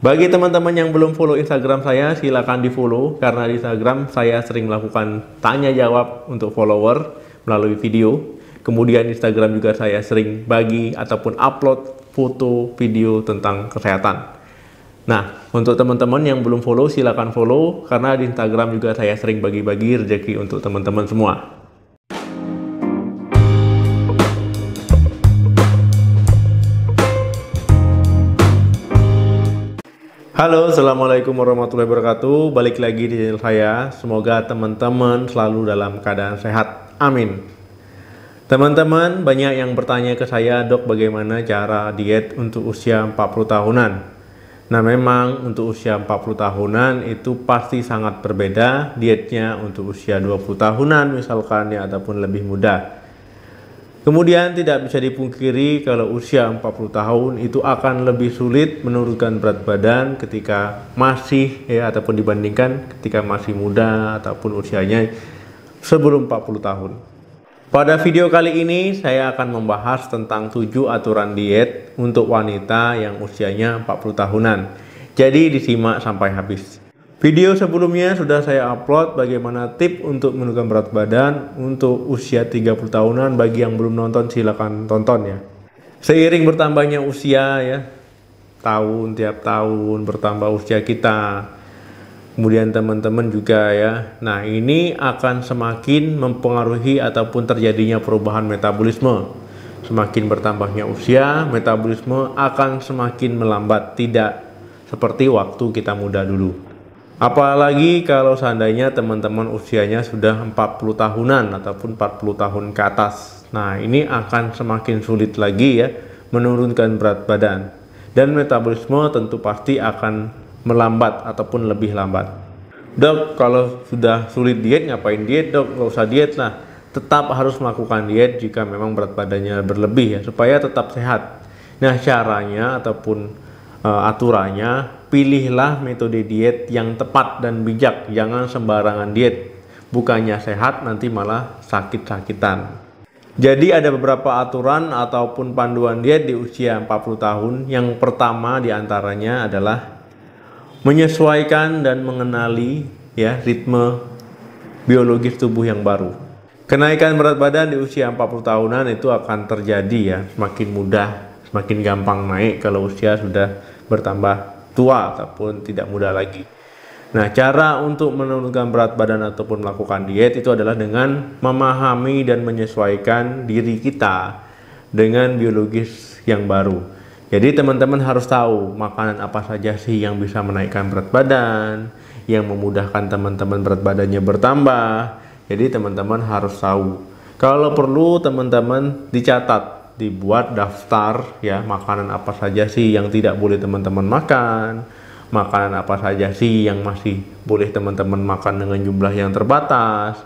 Bagi teman-teman yang belum follow Instagram saya, silakan di follow karena di Instagram saya sering melakukan tanya jawab untuk follower melalui video. Kemudian Instagram juga saya sering bagi ataupun upload foto video tentang kesehatan. Nah, untuk teman-teman yang belum follow, silakan follow karena di Instagram juga saya sering bagi-bagi rezeki untuk teman-teman semua. Halo, assalamualaikum warahmatullahi wabarakatuh. Balik lagi di channel saya. Semoga teman-teman selalu dalam keadaan sehat. Amin. Teman-teman banyak yang bertanya ke saya, dok, bagaimana cara diet untuk usia 40 tahunan? Nah, memang untuk usia 40 tahunan itu pasti sangat berbeda dietnya untuk usia 20 tahunan misalkan ya, ataupun lebih muda. Kemudian tidak bisa dipungkiri kalau usia 40 tahun itu akan lebih sulit menurunkan berat badan ketika masih ataupun dibandingkan ketika masih muda ataupun usianya sebelum 40 tahun. Pada video kali ini saya akan membahas tentang 7 aturan diet untuk wanita yang usianya 40 tahunan. Jadi disimak sampai habis. Video sebelumnya sudah saya upload bagaimana tips untuk menurunkan berat badan untuk usia 30 tahunan. Bagi yang belum nonton silakan tonton ya. Seiring bertambahnya usia ya, tiap tahun bertambah usia kita. Kemudian teman-teman juga ya. Nah, ini akan semakin mempengaruhi ataupun terjadinya perubahan metabolisme. Semakin bertambahnya usia, metabolisme akan semakin melambat, tidak seperti waktu kita muda dulu. Apalagi kalau seandainya teman-teman usianya sudah 40 tahunan ataupun 40 tahun ke atas. Nah, ini akan semakin sulit lagi ya menurunkan berat badan. Dan metabolisme tentu pasti akan melambat ataupun lebih lambat. Dok, kalau sudah sulit diet ngapain diet, dok? Nggak usah diet lah. Tetap harus melakukan diet jika memang berat badannya berlebih ya, supaya tetap sehat. Nah, caranya ataupun aturannya, pilihlah metode diet yang tepat dan bijak, jangan sembarangan diet. Bukannya sehat nanti malah sakit-sakitan. Jadi ada beberapa aturan ataupun panduan diet di usia 40 tahun. Yang pertama diantaranya adalah menyesuaikan dan mengenali ya ritme biologis tubuh yang baru. Kenaikan berat badan di usia 40 tahunan itu akan terjadi ya, semakin mudah, semakin gampang naik kalau usia sudah bertambah tua ataupun tidak muda lagi. Nah, cara untuk menurunkan berat badan ataupun melakukan diet itu adalah dengan memahami dan menyesuaikan diri kita dengan biologis yang baru. Jadi teman-teman harus tahu makanan apa saja sih yang bisa menaikkan berat badan, yang memudahkan teman-teman berat badannya bertambah. Jadi teman-teman harus tahu. Kalau perlu teman-teman dicatat, dibuat daftar ya, makanan apa saja sih yang tidak boleh teman-teman makan, makanan apa saja sih yang masih boleh teman-teman makan dengan jumlah yang terbatas,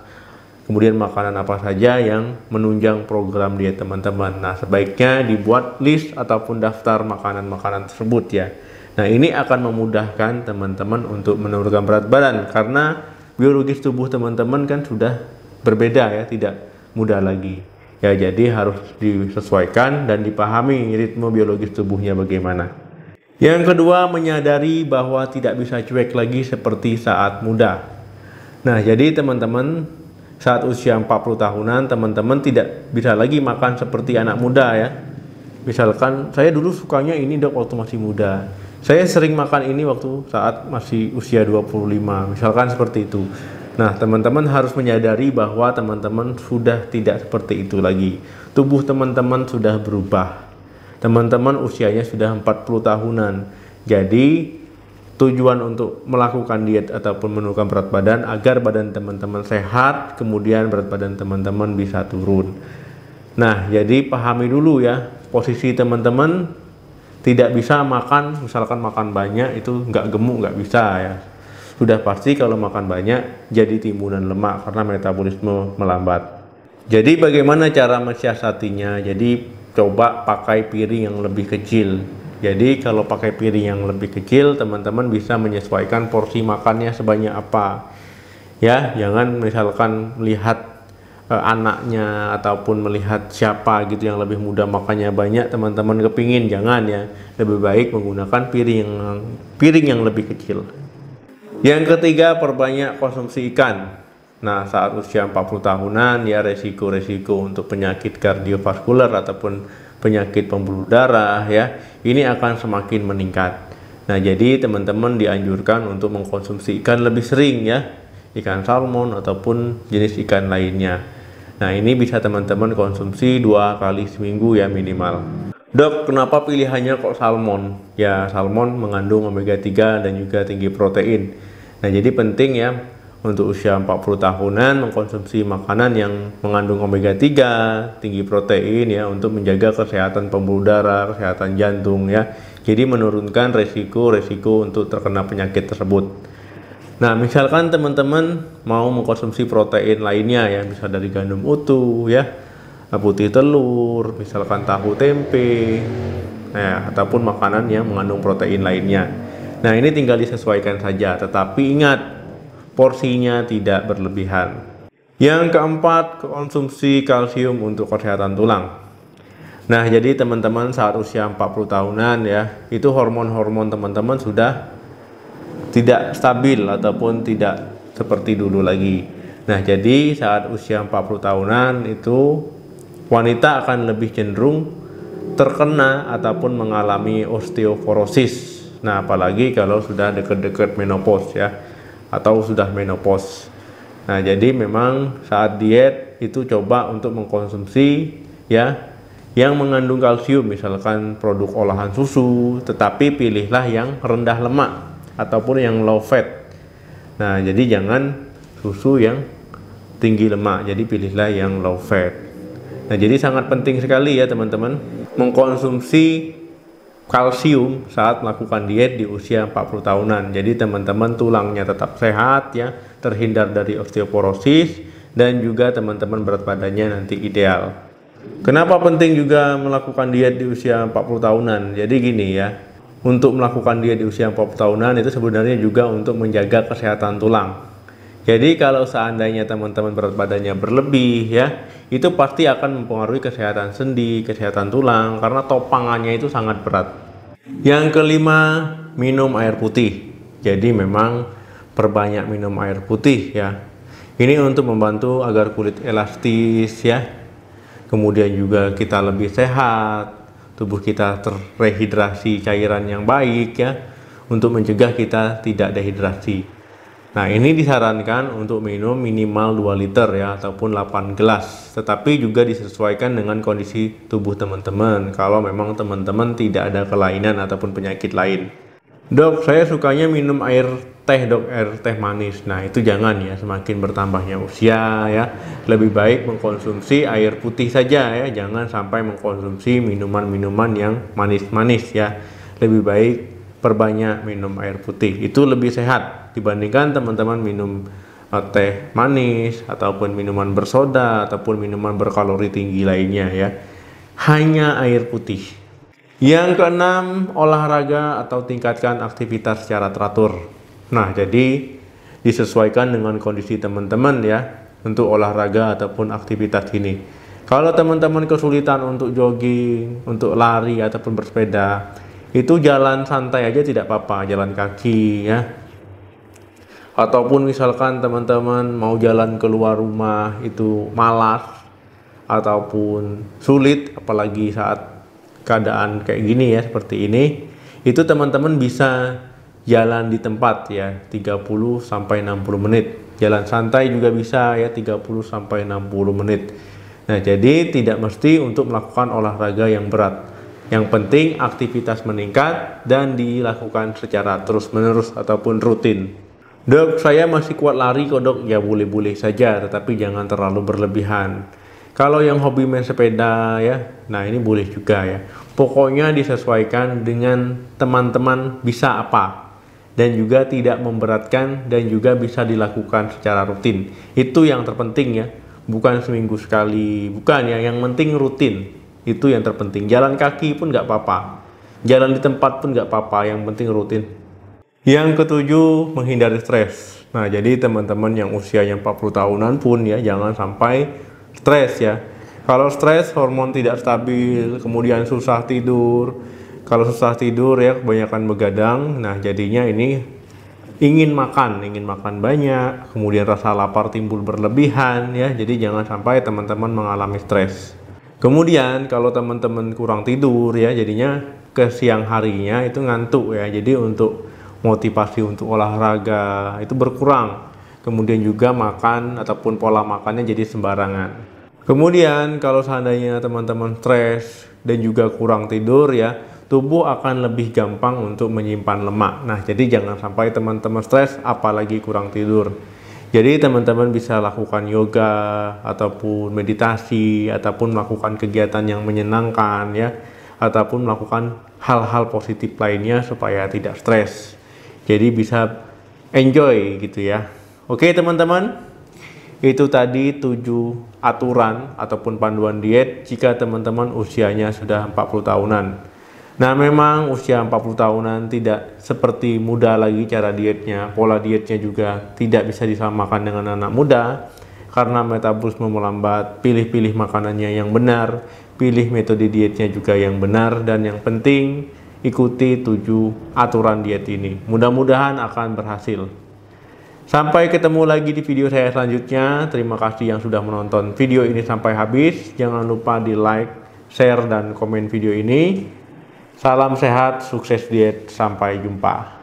kemudian makanan apa saja yang menunjang program diet teman-teman. Nah, sebaiknya dibuat list ataupun daftar makanan-makanan tersebut ya. Nah, ini akan memudahkan teman-teman untuk menurunkan berat badan karena biologis tubuh teman-teman kan sudah berbeda ya, tidak muda lagi. Ya, jadi harus disesuaikan dan dipahami ritme biologis tubuhnya bagaimana. Yang kedua, menyadari bahwa tidak bisa cuek lagi seperti saat muda. Nah, jadi teman-teman saat usia 40 tahunan teman-teman tidak bisa lagi makan seperti anak muda ya. Misalkan saya dulu sukanya ini dok waktu masih muda. Saya sering makan ini waktu saat masih usia 25. Misalkan seperti itu. Nah, teman-teman harus menyadari bahwa teman-teman sudah tidak seperti itu lagi. Tubuh teman-teman sudah berubah. Teman-teman usianya sudah 40 tahunan. Jadi, tujuan untuk melakukan diet ataupun menurunkan berat badan agar badan teman-teman sehat, kemudian berat badan teman-teman bisa turun. Nah, jadi pahami dulu ya, posisi teman-teman tidak bisa makan, misalkan makan banyak itu nggak gemuk, nggak bisa ya. Sudah pasti kalau makan banyak jadi timbunan lemak karena metabolisme melambat. Jadi bagaimana cara mensiasatinya? Jadi coba pakai piring yang lebih kecil. Jadi kalau pakai piring yang lebih kecil, teman-teman bisa menyesuaikan porsi makannya sebanyak apa. Ya, jangan misalkan melihat anaknya ataupun melihat siapa gitu yang lebih muda makannya banyak, teman-teman kepingin, jangan ya. Lebih baik menggunakan piring yang lebih kecil. Yang ketiga, perbanyak konsumsi ikan. Nah, saat usia 40 tahunan ya resiko-resiko untuk penyakit kardiovaskular ataupun penyakit pembuluh darah ya, ini akan semakin meningkat. Nah, jadi teman-teman dianjurkan untuk mengkonsumsi ikan lebih sering ya, ikan salmon ataupun jenis ikan lainnya. Nah, ini bisa teman-teman konsumsi 2 kali seminggu ya minimal. Dok, kenapa pilihannya kok salmon? Ya, salmon mengandung omega 3 dan juga tinggi protein. Nah, jadi penting ya untuk usia 40 tahunan mengkonsumsi makanan yang mengandung omega 3, tinggi protein ya, untuk menjaga kesehatan pembuluh darah, kesehatan jantung ya. Jadi menurunkan resiko-resiko untuk terkena penyakit tersebut. Nah, misalkan teman-teman mau mengkonsumsi protein lainnya ya, misal dari gandum utuh ya, putih telur, misalkan tahu tempe, ya, ataupun makanan yang mengandung protein lainnya. Nah, ini tinggal disesuaikan saja, tetapi ingat, porsinya tidak berlebihan. Yang keempat, konsumsi kalsium untuk kesehatan tulang. Nah, jadi teman-teman saat usia 40 tahunan ya, itu hormon-hormon teman-teman sudah tidak stabil ataupun tidak seperti dulu lagi. Nah, jadi saat usia 40 tahunan itu wanita akan lebih cenderung terkena ataupun mengalami osteoporosis. Nah, apalagi kalau sudah dekat-dekat menopause ya, atau sudah menopause. Nah, jadi memang saat diet itu coba untuk mengkonsumsi ya yang mengandung kalsium, misalkan produk olahan susu, tetapi pilihlah yang rendah lemak ataupun yang low fat. Nah, jadi jangan susu yang tinggi lemak, jadi pilihlah yang low fat. Nah, jadi sangat penting sekali ya teman-teman mengkonsumsi kalsium saat melakukan diet di usia 40 tahunan. Jadi teman-teman tulangnya tetap sehat ya, terhindar dari osteoporosis, dan juga teman-teman berat badannya nanti ideal. Kenapa penting juga melakukan diet di usia 40 tahunan? Jadi gini ya, untuk melakukan diet di usia 40 tahunan itu sebenarnya juga untuk menjaga kesehatan tulang. Jadi kalau seandainya teman-teman berat badannya berlebih ya, itu pasti akan mempengaruhi kesehatan sendi, kesehatan tulang, karena topangannya itu sangat berat. Yang kelima, minum air putih. Jadi memang perbanyak minum air putih ya. Ini untuk membantu agar kulit elastis ya. Kemudian juga kita lebih sehat, tubuh kita terrehidrasi cairan yang baik ya, untuk mencegah kita tidak dehidrasi. Nah, ini disarankan untuk minum minimal 2 liter ya, ataupun 8 gelas. Tetapi juga disesuaikan dengan kondisi tubuh teman-teman. Kalau memang teman-teman tidak ada kelainan ataupun penyakit lain. Dok, saya sukanya minum air teh dok, air teh manis. Nah, itu jangan ya, semakin bertambahnya usia ya. Lebih baik mengkonsumsi air putih saja ya, jangan sampai mengkonsumsi minuman-minuman yang manis-manis ya. Lebih baik perbanyak minum air putih, itu lebih sehat dibandingkan teman-teman minum teh manis ataupun minuman bersoda ataupun minuman berkalori tinggi lainnya ya. Hanya air putih. Yang keenam, olahraga atau tingkatkan aktivitas secara teratur. Nah, jadi disesuaikan dengan kondisi teman-teman ya untuk olahraga ataupun aktivitas ini. Kalau teman-teman kesulitan untuk jogging, untuk lari ataupun bersepeda, itu jalan santai aja tidak apa-apa, jalan kaki ya. Ataupun misalkan teman-teman mau jalan keluar rumah itu malas ataupun sulit, apalagi saat keadaan kayak gini ya, seperti ini, itu teman-teman bisa jalan di tempat ya, 30 sampai 60 menit. Jalan santai juga bisa ya, 30 sampai 60 menit. Nah, jadi tidak mesti untuk melakukan olahraga yang berat. Yang penting aktivitas meningkat dan dilakukan secara terus-menerus ataupun rutin. Dok, saya masih kuat lari kok dok. Ya boleh-boleh saja, tetapi jangan terlalu berlebihan. Kalau yang hobi main sepeda ya, nah ini boleh juga ya. Pokoknya disesuaikan dengan teman-teman bisa apa. Dan juga tidak memberatkan dan juga bisa dilakukan secara rutin. Itu yang terpenting ya. Bukan seminggu sekali, bukan ya. Yang penting rutin. Itu yang terpenting. Jalan kaki pun nggak apa-apa, jalan di tempat pun nggak apa-apa, yang penting rutin. Yang ketujuh, menghindari stres. Nah, jadi teman-teman yang usianya 40 tahunan pun ya, jangan sampai stres ya. Kalau stres, hormon tidak stabil, kemudian susah tidur. Kalau susah tidur ya kebanyakan begadang. Nah, jadinya ini ingin makan banyak, kemudian rasa lapar timbul berlebihan ya. Jadi jangan sampai teman-teman mengalami stres. Kemudian kalau teman-teman kurang tidur ya, jadinya ke siang harinya itu ngantuk ya. Jadi untuk motivasi untuk olahraga itu berkurang. Kemudian juga makan ataupun pola makannya jadi sembarangan. Kemudian kalau seandainya teman-teman stres dan juga kurang tidur ya, tubuh akan lebih gampang untuk menyimpan lemak. Nah, jadi jangan sampai teman-teman stres apalagi kurang tidur. Jadi teman-teman bisa lakukan yoga ataupun meditasi ataupun melakukan kegiatan yang menyenangkan ya, ataupun melakukan hal-hal positif lainnya supaya tidak stres. Jadi bisa enjoy gitu ya. Oke teman-teman, itu tadi 7 aturan ataupun panduan diet jika teman-teman usianya sudah 40 tahunan. Nah, memang usia 40 tahunan tidak seperti muda lagi cara dietnya. Pola dietnya juga tidak bisa disamakan dengan anak muda karena metabolisme melambat. Pilih-pilih makanannya yang benar, pilih metode dietnya juga yang benar, dan yang penting ikuti 7 aturan diet ini. Mudah-mudahan akan berhasil. Sampai ketemu lagi di video saya selanjutnya. Terima kasih yang sudah menonton video ini sampai habis. Jangan lupa di like, share, dan komen video ini. Salam sehat, sukses diet, sampai jumpa.